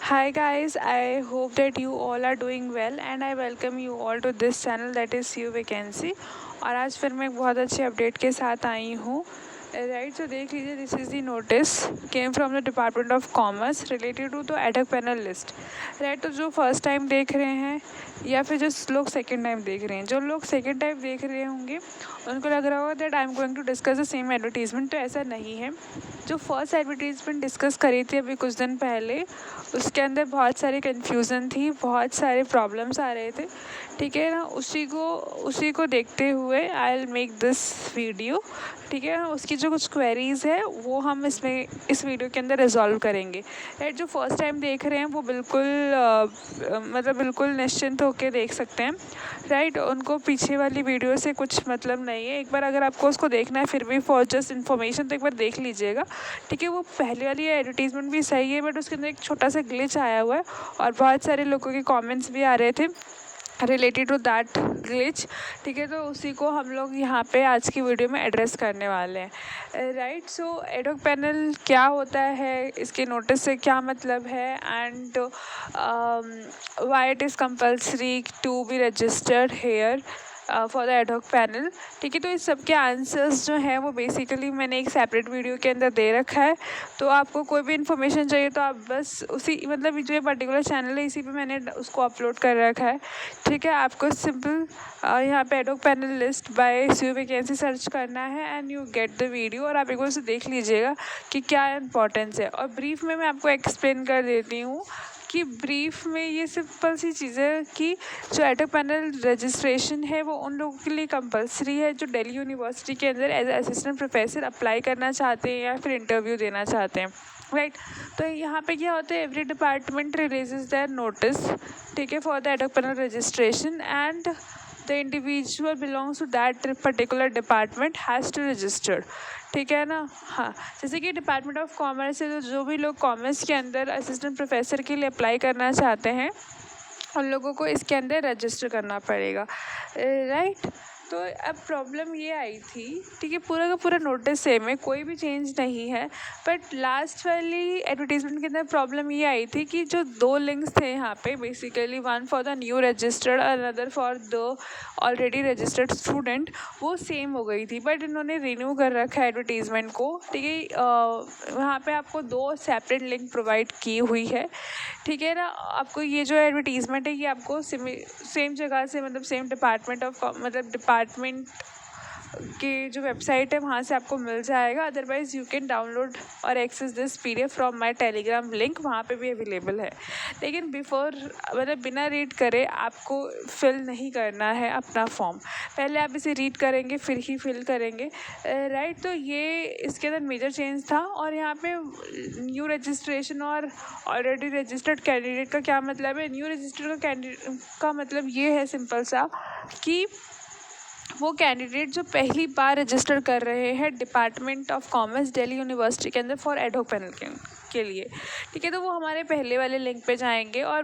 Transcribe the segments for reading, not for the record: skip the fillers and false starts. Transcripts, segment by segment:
Hi guys, I hope that you all are doing well and I welcome you all to this channel that is You Vacancy। और आज फिर मैं एक बहुत अच्छे update के साथ आई हूँ। राइट, तो देख लीजिए, this is the notice came from the department of commerce related to the ad hoc panel list. Right, तो जो फर्स्ट टाइम देख रहे हैं या फिर जो लोग सेकेंड टाइम देख रहे हैं, जो लोग सेकेंड टाइम देख रहे होंगे उनको लग रहा होगा that I am going to discuss the same advertisement. तो ऐसा नहीं है। जो फर्स्ट एडवर्टीजमेंट डिस्कस करी थी अभी कुछ दिन पहले, उसके अंदर बहुत सारी कन्फ्यूज़न थी, बहुत सारे प्रॉब्लम्स आ रहे थे। ठीक है ना, उसी को देखते हुए I will make this video. ठीक है ना, उसकी जो कुछ क्वेरीज़ है वो हम इस वीडियो के अंदर रिजॉल्व करेंगे। राइट, जो फर्स्ट टाइम देख रहे हैं वो बिल्कुल निश्चिंत होकर देख सकते हैं। राइट, उनको पीछे वाली वीडियो से कुछ मतलब नहीं है। एक बार अगर आपको उसको देखना है फिर भी फॉर जस्ट इन्फॉर्मेशन, तो एक बार देख लीजिएगा। ठीक है, वो पहले वाली एडवर्टीजमेंट भी सही है बट उसके अंदर एक छोटा सा ग्लिच आया हुआ है और बहुत सारे लोगों के कमेंट्स भी आ रहे थे रिलेटेड टू दैट ग्लिच। ठीक है, तो उसी को हम लोग यहाँ पे आज की वीडियो में एड्रेस करने वाले हैं। राइट, सो एडहॉक पैनल क्या होता है, इसके नोटिस से क्या मतलब है, and why it is compulsory to be registered here for the ad hoc panel. ठीक है, तो इस सब के आंसर्स जो हैं वो बेसिकली मैंने एक सेपरेट वीडियो के अंदर दे रखा है। तो आपको कोई भी इन्फॉर्मेशन चाहिए तो आप बस उसी मतलब जो ये पर्टिकुलर चैनल है इसी पे मैंने उसको अपलोड कर रखा है। ठीक है, आपको सिंपल यहाँ पे ad hoc panel list by see vacancy search करना है and you get the video, और आप एक बार उसे देख लीजिएगा कि क्या इंपॉर्टेंस है। और ब्रीफ में मैं आपको एक्सप्लेन कर देती हूँ कि ब्रीफ में ये सिंपल सी चीज़ें है कि जो एडहॉक पैनल रजिस्ट्रेशन है वो उन लोगों के लिए कंपलसरी है जो दिल्ली यूनिवर्सिटी के अंदर एज असिस्टेंट प्रोफेसर अप्लाई करना चाहते हैं या फिर इंटरव्यू देना चाहते हैं। राइट, तो यहाँ पे क्या होता है, every department releases their notice. ठीक है, for the ad hoc panel registration and the individual belongs to that particular department has to registered. ठीक है ना। हाँ, जैसे कि डिपार्टमेंट ऑफ कॉमर्स है, तो जो भी लोग कॉमर्स के अंदर असिस्टेंट प्रोफेसर के लिए अप्लाई करना चाहते हैं उन लोगों को इसके अंदर रजिस्टर करना पड़ेगा। राइट, तो अब प्रॉब्लम ये आई थी। ठीक है, पूरा का पूरा नोटिस सेम है, कोई भी चेंज नहीं है, बट लास्ट वाली एडवर्टीजमेंट के अंदर प्रॉब्लम ये आई थी कि जो दो लिंक्स थे यहाँ पे, basically one for the new registered और another for the already registered student, वो सेम हो गई थी। बट इन्होंने रिन्यू कर रखा है एडवर्टीजमेंट को। ठीक है, वहाँ पे आपको दो सेपरेट लिंक प्रोवाइड की हुई है। ठीक है ना, आपको ये जो एडवर्टीजमेंट है ये आपको सेम जगह से मतलब सेम डिपार्टमेंट की जो वेबसाइट है वहाँ से आपको मिल जाएगा। अदरवाइज़ यू कैन डाउनलोड और access this PDF from my Telegram link, वहाँ पे भी अवेलेबल है। लेकिन बिना रीड करे आपको फिल नहीं करना है अपना फॉर्म। पहले आप इसे रीड करेंगे फिर ही फिल करेंगे। राइट, तो ये इसके अंदर मेजर चेंज था। और यहाँ पे न्यू रजिस्ट्रेशन और ऑलरेडी रजिस्टर्ड कैंडिडेट का क्या मतलब है। न्यू रजिस्टर्ड का मतलब ये है सिंपल सा कि वो कैंडिडेट जो पहली बार रजिस्टर कर रहे हैं department of commerce Delhi university के अंदर फॉर एडहॉक पैनल के लिए। ठीक है, तो वो हमारे पहले वाले लिंक पे जाएंगे और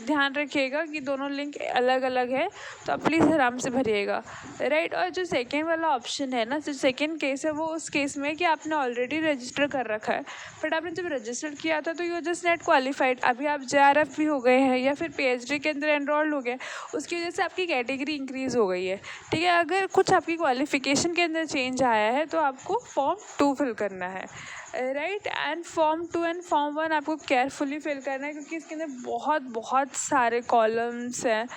ध्यान रखिएगा कि दोनों लिंक अलग अलग है, तो आप प्लीज़ आराम से भरिएगा। राइट, और जो सेकेंड वाला ऑप्शन है ना, जो सेकेंड केस है वो उस केस में कि आपने ऑलरेडी रजिस्टर कर रखा है, बट आपने जब रजिस्टर किया था तो यू जस्ट नेट क्वालिफाइड, अभी आप JRF भी हो गए हैं या फिर PhD के अंदर एनरोल्ड हो गए, उसकी वजह से आपकी कैटेगरी इंक्रीज़ हो गई है। ठीक है, अगर कुछ आपकी क्वालिफिकेशन के अंदर चेंज आया है तो आपको फॉर्म 2 फिल करना है। Right, and form 2 and form 1 आपको केयरफुली फिल करना है क्योंकि इसके अंदर बहुत बहुत सारे कॉलम्स हैं।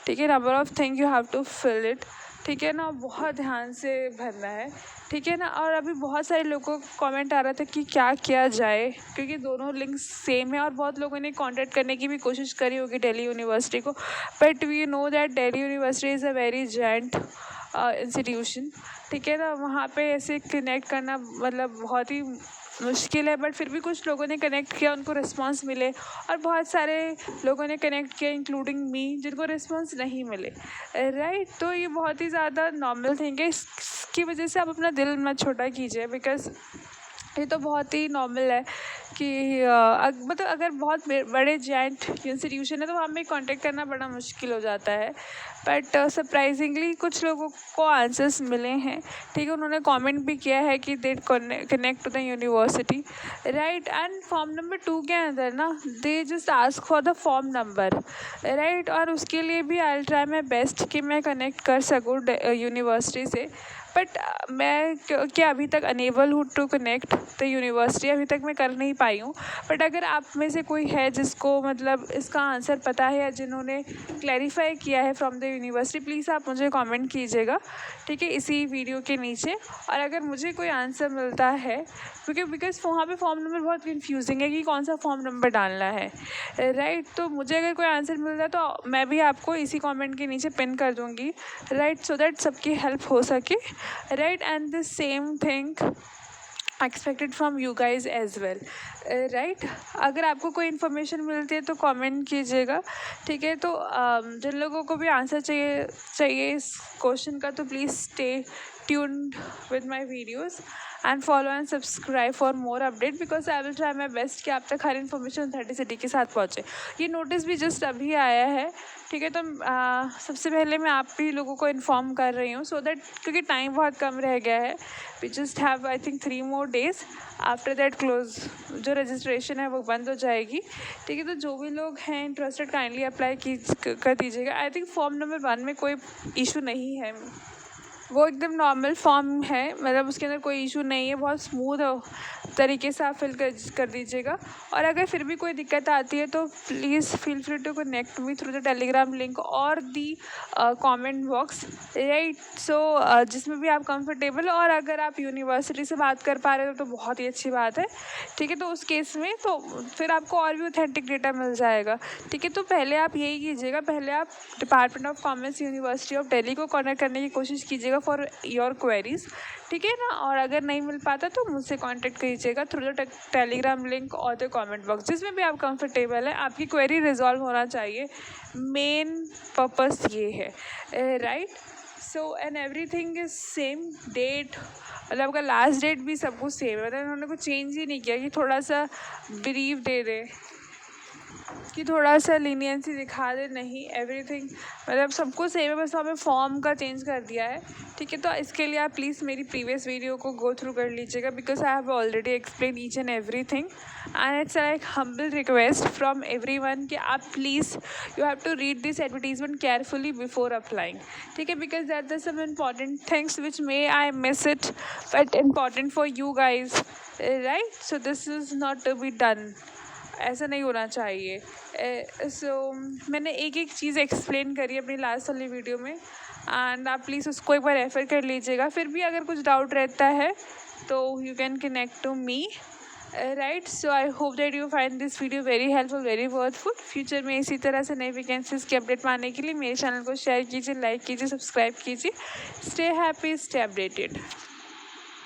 ठीक है, number of thing you have to fill it. ठीक है ना, बहुत ध्यान से भरना है। ठीक है ना, और अभी बहुत सारे लोगों को कमेंट आ रहा था कि क्या किया जाए क्योंकि दोनों लिंक्स सेम है और बहुत लोगों ने कांटेक्ट करने की भी कोशिश करी होगी दिल्ली यूनिवर्सिटी को, but we know that Delhi university is a very giant institution. ठीक है ना, वहाँ पे ऐसे कनेक्ट करना मतलब बहुत ही मुश्किल है, बट फिर भी कुछ लोगों ने कनेक्ट किया, उनको रिस्पांस मिले, और बहुत सारे लोगों ने कनेक्ट किया इंक्लूडिंग मी जिनको रिस्पांस नहीं मिले। राइट, तो ये बहुत ही ज़्यादा नॉर्मल थिंग है, इसकी वजह से आप अपना दिल मत छोटा कीजिए बिकॉज ये तो बहुत ही नॉर्मल है कि मतलब अगर बहुत बड़े जाइंट इंस्टीट्यूशन है तो वहाँ में कांटेक्ट करना बड़ा मुश्किल हो जाता है। बट सरप्राइजिंगली कुछ लोगों को आंसर्स मिले हैं, ठीक है। उन्होंने कमेंट भी किया है कि they connect to the university, right. And form number 2 के अंदर ना they just ask for the form number, right. और उसके लिए भी I will try my best कि मैं कनेक्ट कर सकूँ यूनिवर्सिटी से। बट मैं क्या अभी तक अनेबल हूँ टू कनेक्ट द यूनिवर्सिटी, अभी तक मैं कर नहीं पाई हूँ। बट अगर आप में से कोई है जिसको मतलब इसका आंसर पता है या जिन्होंने क्लैरिफाई किया है फ्रॉम द यूनिवर्सिटी, प्लीज़ आप मुझे कमेंट कीजिएगा, ठीक है, इसी वीडियो के नीचे। और अगर मुझे कोई आंसर मिलता है, क्योंकि बिकॉज वहाँ पे फॉर्म नंबर बहुत कन्फ्यूजिंग है कि कौन सा फॉर्म नंबर डालना है, राइट। तो मुझे अगर कोई आंसर मिलता है तो मैं भी आपको इसी कमेंट के नीचे पिन कर दूँगी, राइट, सो दैट सबकी हेल्प हो सके, right. And the same thing expected from you guys as well, right. अगर आपको कोई इन्फॉर्मेशन मिलती है तो कमेंट कीजिएगा, ठीक है। तो जिन लोगों को भी आंसर चाहिए इस क्वेश्चन का, तो please stay tuned with my videos and follow and subscribe for more update, because I will try my best कि आप तक हर इन्फॉर्मेशन अथॉरिटी के साथ पहुँचे। ये नोटिस भी जस्ट अभी आया है, ठीक है। तो सबसे पहले मैं आप भी लोगों को इन्फॉर्म कर रही हूँ, सो दैट क्योंकि टाइम बहुत कम रह गया है, we just have I think 3 more days, after that close जो रजिस्ट्रेशन है वो बंद हो जाएगी, ठीक है। तो जो भी लोग हैं इंटरेस्टेड काइंडली अप्लाई कर दीजिएगा। आई थिंक फॉर्म नंबर 1 में कोई इशू नहीं है, वो एकदम नॉर्मल फॉर्म है, मतलब उसके अंदर कोई इशू नहीं है, बहुत स्मूथ तरीके से आप फिल कर दीजिएगा। और अगर फिर भी कोई दिक्कत आती है तो please feel free to connect me through the Telegram link और the comment box, right. So जिसमें भी आप कंफर्टेबल, और अगर आप यूनिवर्सिटी से बात कर पा रहे हो तो बहुत ही अच्छी बात है, ठीक है। तो उस केस में तो फिर आपको और भी ऑथेंटिक डेटा मिल जाएगा, ठीक है। तो पहले आप यही कीजिएगा, पहले आप department of commerce university of Delhi को कॉन्टैक्ट करने की कोशिश कीजिएगा फॉर योर क्वेरीज, ठीक है ना। और अगर नहीं मिल पाता तो मुझसे कांटेक्ट कीजिएगा थ्रू द टेलीग्राम लिंक और द कमेंट बॉक्स, जिसमें भी आप कंफर्टेबल है। आपकी क्वेरी रिजॉल्व होना चाहिए, मेन पर्पस ये है, right. So and everything is same date, मतलब आपका लास्ट डेट भी सब कुछ सेम है, मतलब उन्होंने कुछ चेंज ही नहीं किया कि थोड़ा सा ब्रीफ दे दे, कि थोड़ा सा लीनियंसी दिखा दे, नहीं, एवरीथिंग मतलब सब कुछ सेम है, बस हमें फॉर्म का चेंज कर दिया है, ठीक है। तो इसके लिए आप प्लीज़ मेरी प्रीवियस वीडियो को गो थ्रू कर लीजिएगा, because I have already explain each and everything, and it's like humble request from everyone कि आप please you have to read this advertisement carefully before applying, ठीक है, because that is some important things which may I miss it, but important for you guys, right. So this is not to be done, ऐसा नहीं होना चाहिए। सो मैंने एक एक चीज़ explain करी अपनी लास्ट वाली वीडियो में, एंड आप प्लीज़ उसको एक बार रेफ़र कर लीजिएगा। फिर भी अगर कुछ डाउट रहता है तो you can connect to me, right. So I hope that you find this video very helpful, very worthful. Future में इसी तरह से नई वैकेंसीज़ की अपडेट पाने के लिए मेरे चैनल को शेयर कीजिए, लाइक कीजिए, सब्सक्राइब कीजिए। Stay happy, stay updated.